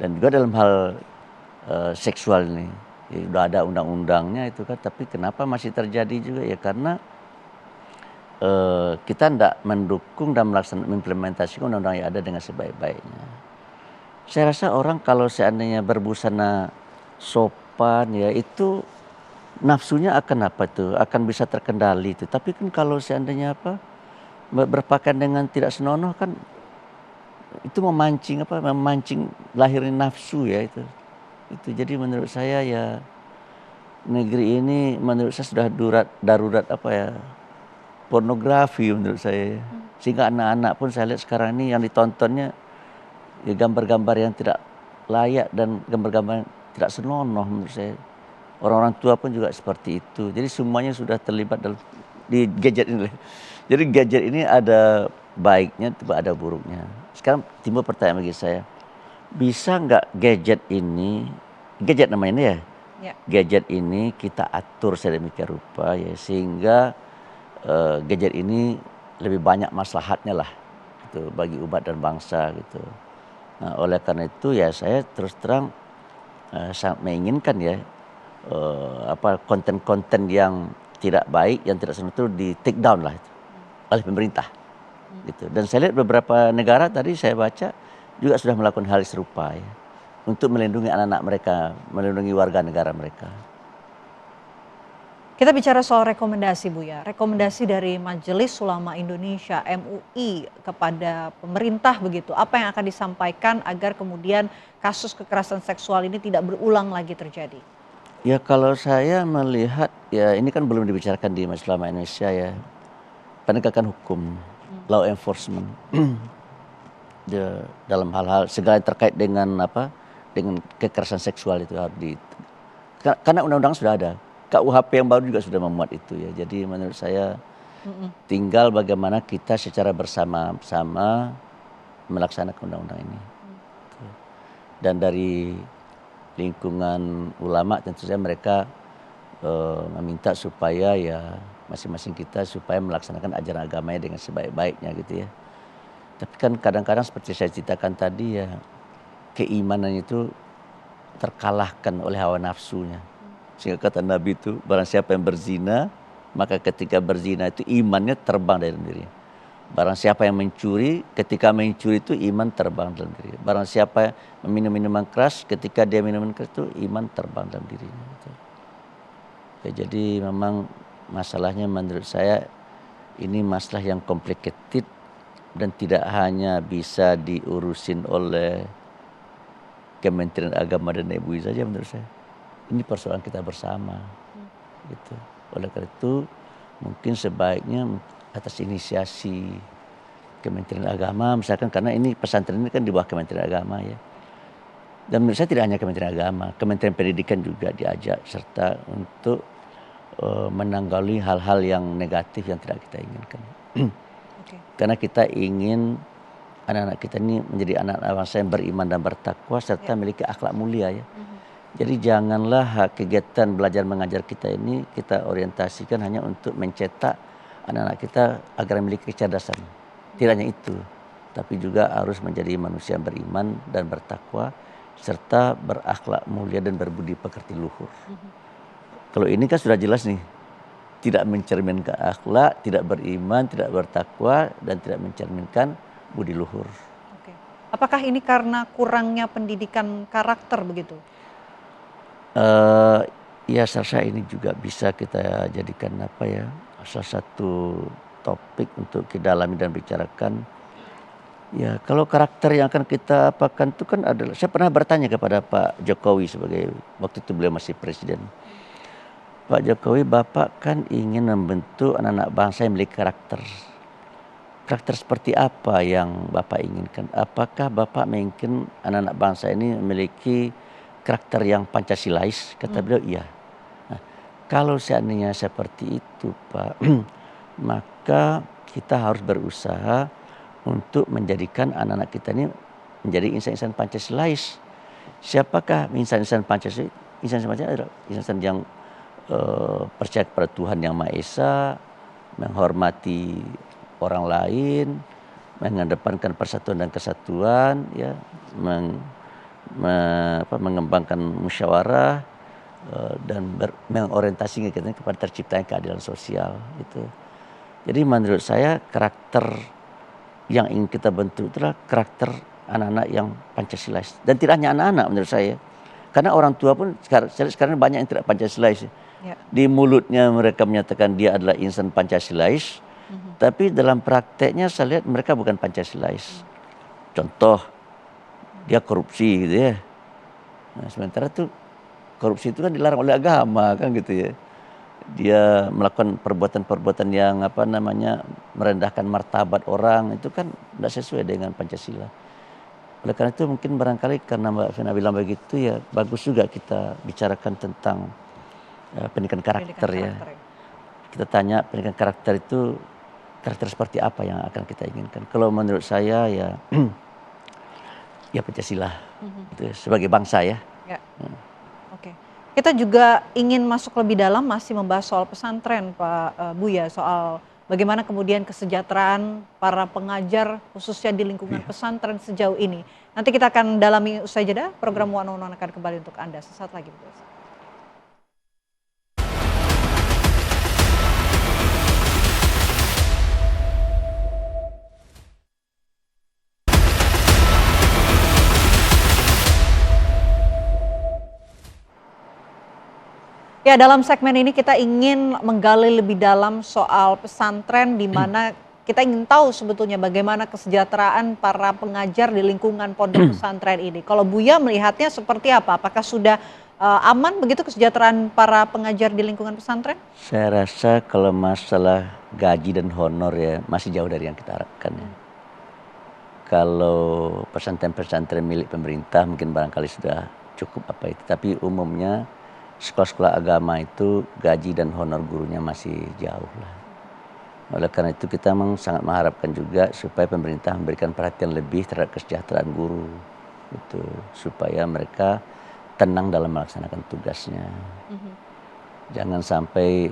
S3: Dan juga dalam hal seksual ini ya, sudah ada undang-undangnya itu kan tapi kenapa masih terjadi juga ya karena kita tidak mendukung dan mengimplementasikan undang-undang yang ada dengan sebaik-baiknya. Saya rasa orang kalau seandainya berbusana sopan mapan ya itu nafsunya akan apa tuh, akan bisa terkendali itu. Tapi kan kalau seandainya berpakaian dengan tidak senonoh kan itu memancing lahirnya nafsu ya itu. Jadi menurut saya ya negeri ini menurut saya sudah darurat pornografi menurut saya. Sehingga anak-anak pun saya lihat sekarang ini yang ditontonnya ya gambar-gambar yang tidak layak dan gambar-gambar yang tidak senonoh menurut saya. Orang-orang tua pun juga seperti itu. Jadi semuanya sudah terlibat di gadget ini. Jadi gadget ini ada baiknya, tiba ada buruknya. Sekarang timbul pertanyaan bagi saya, bisa nggak gadget namanya ini ya?
S5: Ya.
S3: Gadget ini kita atur sedemikian rupa ya sehingga gadget ini lebih banyak maslahatnya lah gitu bagi umat dan bangsa gitu. Nah, oleh karena itu ya saya terus terang sangat menginginkan ya konten-konten yang tidak baik, yang tidak senonoh itu di take down lah itu, oleh pemerintah gitu. Dan saya lihat beberapa negara tadi saya baca juga sudah melakukan hal serupa ya, untuk melindungi anak-anak mereka, melindungi warga negara mereka.
S5: Kita bicara soal rekomendasi Buya, rekomendasi dari Majelis Ulama Indonesia MUI kepada pemerintah begitu, apa yang akan disampaikan agar kemudian kasus kekerasan seksual ini tidak berulang lagi terjadi?
S3: Ya kalau saya melihat ya ini kan belum dibicarakan di Majelis Ulama Indonesia ya, penegakan hukum, law enforcement dalam hal-hal segala yang terkait dengan dengan kekerasan seksual itu harus karena undang-undang sudah ada. KUHP yang baru juga sudah memuat itu ya. Jadi menurut saya tinggal bagaimana kita secara bersama-sama melaksanakan undang-undang ini. Dan dari lingkungan ulama tentu saja mereka meminta supaya ya masing-masing kita supaya melaksanakan ajaran agamanya dengan sebaik-baiknya gitu ya. Tapi kan kadang-kadang seperti saya ceritakan tadi ya, keimanan itu terkalahkan oleh hawa nafsunya. Sehingga kata Nabi itu, barang siapa yang berzina, maka ketika berzina itu imannya terbang dari dirinya. Barang siapa yang mencuri, ketika mencuri itu iman terbang dalam dirinya. Barang siapa yang meminum minuman keras, ketika dia minum minuman keras itu iman terbang dalam dirinya. Ya, jadi memang masalahnya menurut saya ini masalah yang complicated dan tidak hanya bisa diurusin oleh Kementerian Agama dan MUI saja menurut saya. Ini persoalan kita bersama, gitu. Oleh karena itu mungkin sebaiknya atas inisiasi Kementerian Agama, misalkan karena ini pesantren ini kan di bawah Kementerian Agama ya. Dan menurut saya tidak hanya Kementerian Agama, Kementerian Pendidikan juga diajak serta untuk menanggali hal-hal yang negatif yang tidak kita inginkan. Karena kita ingin anak-anak kita ini menjadi anak-anak bangsa yang beriman dan bertakwa serta memiliki akhlak mulia ya. Jadi janganlah kegiatan belajar mengajar kita ini kita orientasikan hanya untuk mencetak anak-anak kita agar memiliki kecerdasan. Tidak hanya itu, tapi juga harus menjadi manusia yang beriman dan bertakwa serta berakhlak mulia dan berbudi pekerti luhur. Kalau ini kan sudah jelas nih, tidak mencerminkan akhlak, tidak beriman, tidak bertakwa dan tidak mencerminkan budi luhur.
S5: Oke. Apakah ini karena kurangnya pendidikan karakter begitu?
S3: Ya saya rasa ini juga bisa kita jadikan salah satu topik untuk kita dalami dan bicarakan. Ya kalau karakter yang akan kita apakan itu kan adalah, saya pernah bertanya kepada Pak Jokowi sebagai waktu itu beliau masih presiden. Pak Jokowi, Bapak kan ingin membentuk anak-anak bangsa yang memiliki karakter. Karakter seperti apa yang Bapak inginkan? Apakah Bapak menginginkan anak-anak bangsa ini memiliki karakter yang Pancasilais? Kata beliau iya. Nah, kalau seandainya seperti itu Pak, maka kita harus berusaha untuk menjadikan anak-anak kita ini menjadi insan-insan Pancasilais. Siapakah insan-insan Pancasilais? Insan-insan Pancasilais adalah insan yang percaya kepada Tuhan Yang Maha Esa, menghormati orang lain, mengedepankan persatuan dan kesatuan, ya, mengembangkan musyawarah dan mengorientasikan kita kepada terciptanya keadilan sosial itu. Jadi menurut saya karakter yang ingin kita bentuk itulah karakter anak-anak yang Pancasilais dan tidak hanya anak-anak menurut saya. Karena orang tua pun sekarang banyak yang tidak Pancasilais.
S5: Ya.
S3: Di mulutnya mereka menyatakan dia adalah insan Pancasilais, tapi dalam prakteknya saya lihat mereka bukan Pancasilais. Contoh, dia korupsi gitu ya. Nah, sementara tuh korupsi itu kan dilarang oleh agama kan gitu ya. Dia melakukan perbuatan-perbuatan yang merendahkan martabat orang, itu kan tidak sesuai dengan Pancasila. Oleh karena itu mungkin barangkali karena Mbak Vena bilang begitu ya, bagus juga kita bicarakan tentang pendidikan karakter ya. Kita tanya pendidikan karakter itu karakter seperti apa yang akan kita inginkan. Kalau menurut saya ya ya Pancasila itu sebagai bangsa ya.
S5: Ya. Oke. Kita juga ingin masuk lebih dalam, masih membahas soal pesantren Pak Buya, soal bagaimana kemudian kesejahteraan para pengajar khususnya di lingkungan pesantren sejauh ini. Nanti kita akan dalami usai jeda, program One on One akan kembali untuk Anda sesaat lagi. Ya, dalam segmen ini kita ingin menggali lebih dalam soal pesantren, di mana kita ingin tahu sebetulnya bagaimana kesejahteraan para pengajar di lingkungan pondok pesantren ini. Kalau Buya melihatnya seperti apa? Apakah sudah aman begitu kesejahteraan para pengajar di lingkungan pesantren?
S3: Saya rasa kalau masalah gaji dan honor ya masih jauh dari yang kita harapkan ya. Kalau pesantren-pesantren milik pemerintah mungkin barangkali sudah cukup apa itu. Tapi umumnya sekolah-sekolah agama itu gaji dan honor gurunya masih jauh lah. Oleh karena itu kita memang sangat mengharapkan juga supaya pemerintah memberikan perhatian lebih terhadap kesejahteraan guru. Itu supaya mereka tenang dalam melaksanakan tugasnya. Jangan sampai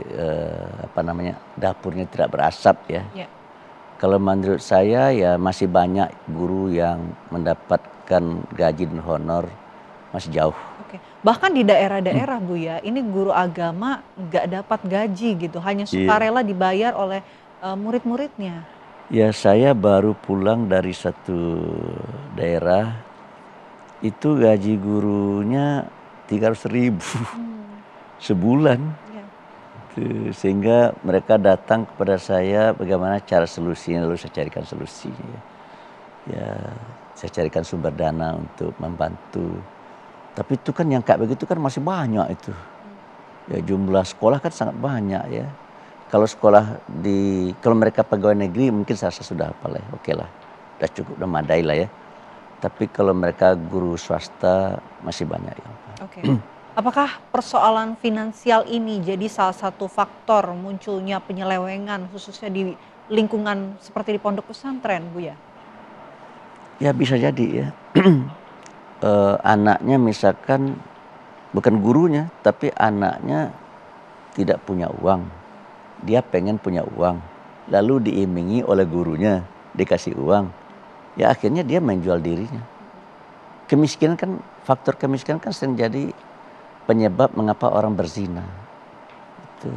S3: dapurnya tidak berasap ya. Kalau menurut saya ya masih banyak guru yang mendapatkan gaji dan honor masih jauh.
S5: Oke. Bahkan di daerah-daerah Bu ya, ini guru agama nggak dapat gaji gitu, hanya sukarela dibayar oleh murid-muridnya.
S3: Ya saya baru pulang dari satu daerah, itu gaji gurunya 300.000 sebulan. Sehingga mereka datang kepada saya bagaimana cara solusinya, lalu saya carikan solusi. Ya, saya carikan sumber dana untuk membantu. Tapi itu kan yang kayak begitu kan masih banyak itu. Ya jumlah sekolah kan sangat banyak ya. Kalau kalau mereka pegawai negeri mungkin saya rasa sudah apa lah, oke lah, sudah cukup, sudah madai lah ya. Tapi kalau mereka guru swasta masih banyak ya.
S5: Oke. Apakah persoalan finansial ini jadi salah satu faktor munculnya penyelewengan khususnya di lingkungan seperti di pondok pesantren, Bu ya?
S3: Ya bisa jadi ya. Anaknya misalkan bukan gurunya, tapi anaknya tidak punya uang. Dia pengen punya uang, lalu diimingi oleh gurunya, dikasih uang. Ya akhirnya dia menjual dirinya. Kemiskinan kan, faktor kemiskinan kan sering jadi penyebab mengapa orang berzina. Itu.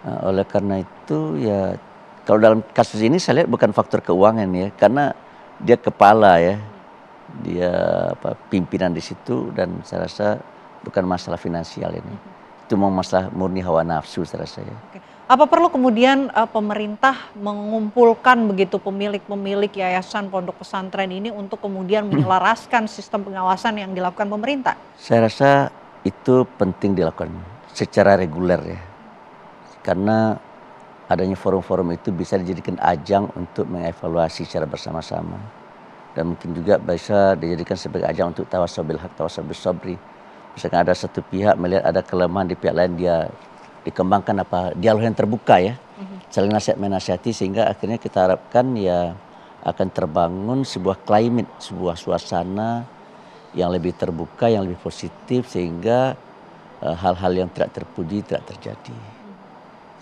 S3: Nah, oleh karena itu ya, kalau dalam kasus ini saya lihat bukan faktor keuangan ya, karena dia kepala ya, dia pimpinan di situ, dan saya rasa bukan masalah finansial ini. Itu mau masalah murni hawa nafsu saya rasa ya.
S5: Oke. Apa perlu kemudian pemerintah mengumpulkan begitu pemilik-pemilik yayasan pondok pesantren ini untuk kemudian menyelaraskan sistem pengawasan yang dilakukan pemerintah?
S3: Saya rasa itu penting dilakukan secara reguler ya. Karena adanya forum-forum itu bisa dijadikan ajang untuk mengevaluasi secara bersama-sama. Dan mungkin juga bisa dijadikan sebagai ajang untuk tawasobil hak, tawasobil sobri. Misalkan ada satu pihak melihat ada kelemahan di pihak lain, dia dikembangkan dialog yang terbuka ya. Saling nasihat menasihati, sehingga akhirnya kita harapkan ya akan terbangun sebuah climate, sebuah suasana yang lebih terbuka, yang lebih positif, sehingga hal-hal yang tidak terpuji tidak terjadi.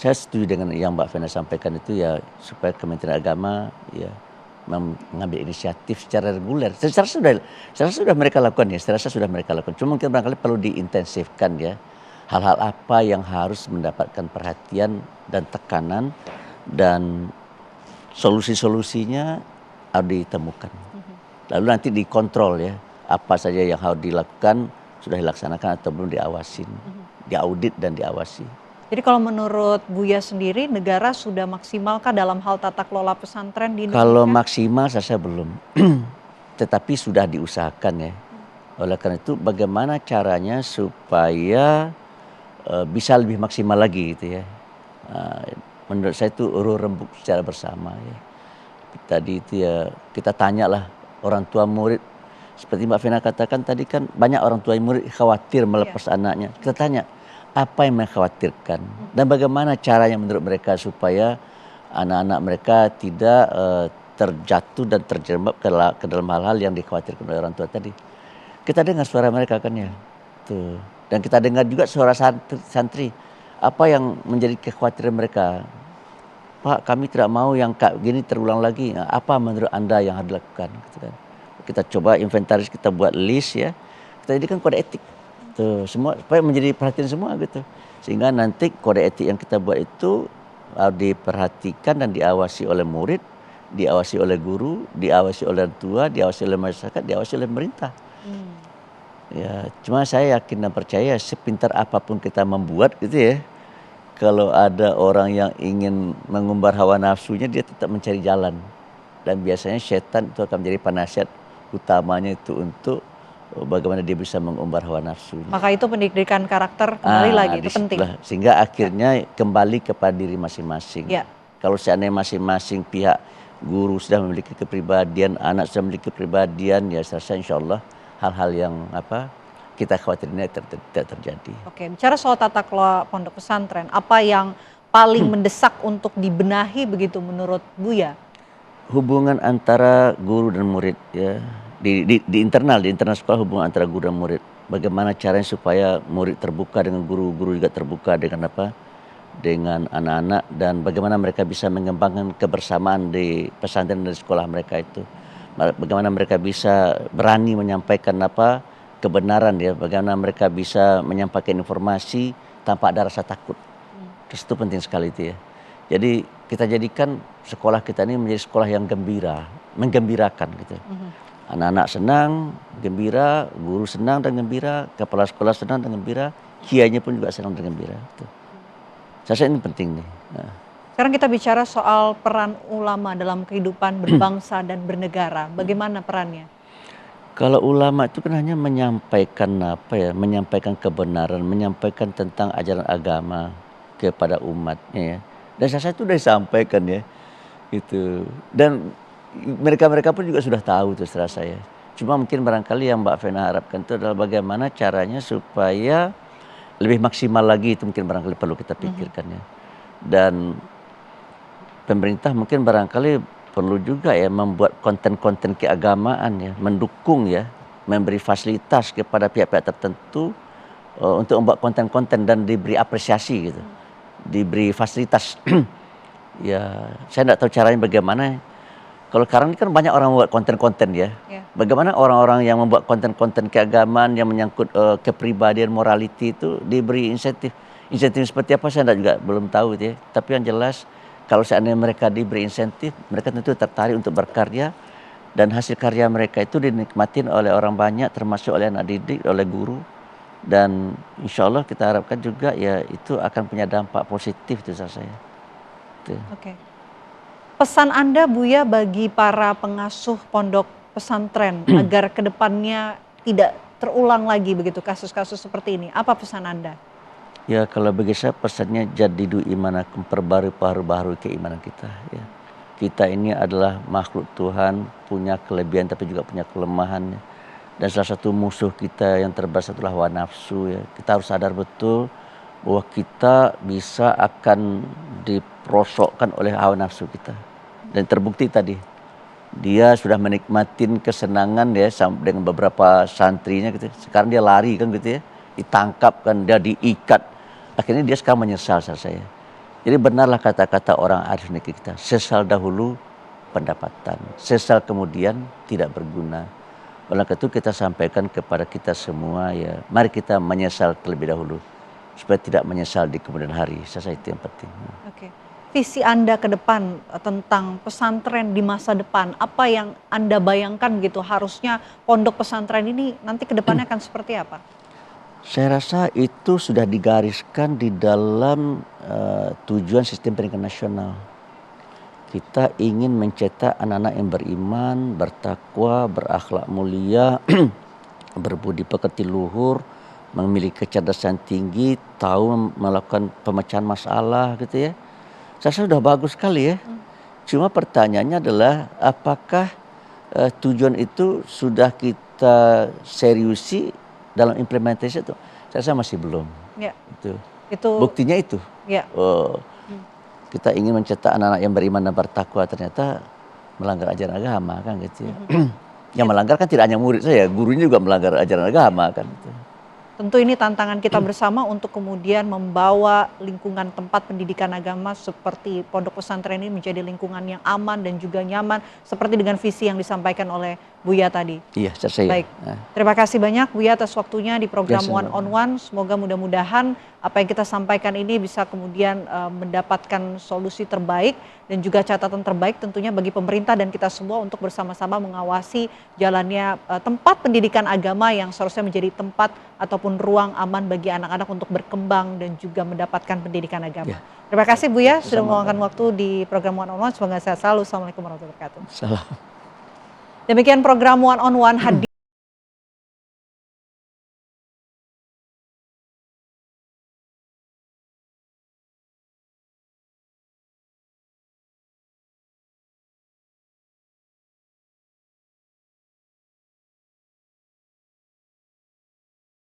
S3: Saya setuju dengan yang Mbak Vena sampaikan itu ya, supaya Kementerian Agama ya mengambil inisiatif secara reguler. Saya rasa sudah mereka lakukan ya, saya rasa sudah mereka lakukan. Cuma mungkin barangkali perlu diintensifkan ya. Hal-hal apa yang harus mendapatkan perhatian dan tekanan, dan solusi-solusinya harus ditemukan. Lalu nanti dikontrol ya, apa saja yang harus dilakukan sudah dilaksanakan atau belum diawasin, diaudit dan diawasi.
S5: Jadi kalau menurut Buya sendiri, negara sudah maksimalkah dalam hal tata kelola pesantren di Indonesia?
S3: Kalau maksimal saya belum, tetapi sudah diusahakan ya. Oleh karena itu bagaimana caranya supaya bisa lebih maksimal lagi gitu ya. Menurut saya itu urus rembuk secara bersama ya. Tadi itu ya kita tanyalah orang tua murid. Seperti Mbak Vena katakan tadi kan banyak orang tua murid khawatir melepas anaknya. Kita tanya apa yang mengkhawatirkan dan bagaimana caranya menurut mereka supaya anak-anak mereka tidak terjatuh dan terjerembab ke dalam hal-hal yang dikhawatirkan oleh orang tua tadi. Kita dengar suara mereka kan ya. Tuh. Dan kita dengar juga suara santri. Apa yang menjadi kekhawatiran mereka? Pak, kami tidak mau yang gini terulang lagi. Nah, apa menurut Anda yang harus dilakukan? Gitu kan. Kita coba inventaris, kita buat list ya. Kita jadikan kode etik. Tuh, semua supaya menjadi perhatian semua gitu. Sehingga nanti kode etik yang kita buat itu harus diperhatikan dan diawasi oleh murid, diawasi oleh guru, diawasi oleh orang tua, diawasi oleh masyarakat, diawasi oleh pemerintah. Ya, cuma saya yakin dan percaya sepintar apapun kita membuat gitu ya, kalau ada orang yang ingin mengumbar hawa nafsunya dia tetap mencari jalan. Dan biasanya setan itu akan menjadi penasihat utamanya itu untuk bagaimana dia bisa mengumbar hawa nafsu.
S5: Maka itu pendidikan karakter kembali lagi, itu penting.
S3: Sehingga akhirnya kembali kepada diri masing-masing.
S5: Ya.
S3: Kalau seandainya masing-masing pihak guru sudah memiliki kepribadian, anak sudah memiliki kepribadian, ya saya rasa insya Allah hal-hal yang kita khawatirnya tidak terjadi.
S5: Oke, bicara soal tata kelola pondok pesantren, apa yang paling mendesak untuk dibenahi begitu menurut Buya?
S3: Hubungan antara guru dan murid ya. Di internal sekolah hubungan antara guru dan murid. Bagaimana caranya supaya murid terbuka dengan guru, guru juga terbuka dengan dengan anak-anak, dan bagaimana mereka bisa mengembangkan kebersamaan di pesantren dan di sekolah mereka itu. Bagaimana mereka bisa berani menyampaikan kebenaran ya, bagaimana mereka bisa menyampaikan informasi tanpa ada rasa takut. Itu penting sekali itu ya. Jadi kita jadikan sekolah kita ini menjadi sekolah yang gembira, menggembirakan gitu. Anak-anak senang, gembira, guru senang dan gembira, kepala sekolah senang dan gembira, kiainya pun juga senang dan gembira. Saya rasa ini penting nih.
S5: Sekarang kita bicara soal peran ulama dalam kehidupan berbangsa dan bernegara. Bagaimana perannya?
S3: Kalau ulama itu kan hanya menyampaikan menyampaikan kebenaran, menyampaikan tentang ajaran agama kepada umatnya ya. Dan saya itu sudah disampaikan ya. Gitu. Dan mereka pun juga sudah tahu itu setelah saya. Cuma mungkin barangkali yang Mbak Vena harapkan itu adalah bagaimana caranya supaya lebih maksimal lagi, itu mungkin barangkali perlu kita pikirkan ya. Dan pemerintah mungkin barangkali perlu juga ya membuat konten-konten keagamaan ya, mendukung ya, memberi fasilitas kepada pihak-pihak tertentu untuk membuat konten-konten dan diberi apresiasi gitu, diberi fasilitas. Ya, saya tidak tahu caranya bagaimana. Kalau sekarang ini kan banyak orang membuat konten-konten ya. Bagaimana orang-orang yang membuat konten-konten keagamaan yang menyangkut kepribadian, morality itu diberi insentif. Insentif seperti apa saya juga belum tahu ya. Tapi yang jelas kalau seandainya mereka diberi insentif, mereka tentu tertarik untuk berkarya, dan hasil karya mereka itu dinikmatin oleh orang banyak, termasuk oleh anak didik, oleh guru, dan insya Allah kita harapkan juga ya itu akan punya dampak positif itu saya.
S5: Oke. Pesan Anda Buya bagi para pengasuh pondok pesantren agar kedepannya tidak terulang lagi begitu kasus-kasus seperti ini, apa pesan Anda?
S3: Ya kalau bagi saya pesannya jadidu imanakum, perbarui keimanan kita ya. Kita ini adalah makhluk Tuhan, punya kelebihan tapi juga punya kelemahan ya. Dan salah satu musuh kita yang terbesar adalah hawa nafsu ya. Kita harus sadar betul bahwa kita bisa akan diperosokkan oleh hawa nafsu kita. Dan terbukti tadi dia sudah menikmatin kesenangan ya dengan beberapa santrinya gitu. Sekarang dia lari kan gitu ya, ditangkap kan, dia diikat. Akhirnya dia sekarang menyesal saya. Jadi benarlah kata-kata orang arif negeri kita. Sesal dahulu pendapatan, sesal kemudian tidak berguna. Oleh karena itu kita sampaikan kepada kita semua ya, mari kita menyesal terlebih dahulu supaya tidak menyesal di kemudian hari. Saya rasa itu yang penting.
S5: Oke. Visi Anda ke depan tentang pesantren di masa depan, apa yang Anda bayangkan gitu harusnya pondok pesantren ini nanti ke depannya akan seperti apa?
S3: Saya rasa itu sudah digariskan di dalam tujuan sistem pendidikan nasional. Kita ingin mencetak anak-anak yang beriman, bertakwa, berakhlak mulia, berbudi pekerti luhur, memiliki kecerdasan tinggi, tahu melakukan pemecahan masalah gitu ya. Saya rasa sudah bagus sekali ya. Cuma pertanyaannya adalah apakah tujuan itu sudah kita seriusi dalam implementasi itu? Saya rasa masih belum.
S5: Ya.
S3: Itu buktinya itu.
S5: Ya.
S3: Kita ingin mencetak anak-anak yang beriman dan bertakwa, ternyata melanggar ajaran agama kan gitu ya. Yang melanggar kan tidak hanya murid saya, gurunya juga melanggar ajaran agama kan. Gitu.
S5: Tentu ini tantangan kita bersama untuk kemudian membawa lingkungan tempat pendidikan agama seperti pondok pesantren ini menjadi lingkungan yang aman dan juga nyaman seperti dengan visi yang disampaikan oleh Buya tadi.
S3: Iya, saya.
S5: Baik. Terima kasih banyak Buya atas waktunya di program One on One. Semoga mudah-mudahan apa yang kita sampaikan ini bisa kemudian mendapatkan solusi terbaik dan juga catatan terbaik tentunya bagi pemerintah dan kita semua untuk bersama-sama mengawasi jalannya tempat pendidikan agama yang seharusnya menjadi tempat ataupun ruang aman bagi anak-anak untuk berkembang dan juga mendapatkan pendidikan agama. Ya. Terima kasih Buya sudah meluangkan waktu di program One on One. Semoga sehat selalu. Assalamualaikum warahmatullahi wabarakatuh.
S3: Salam.
S5: Demikian program One on One hadir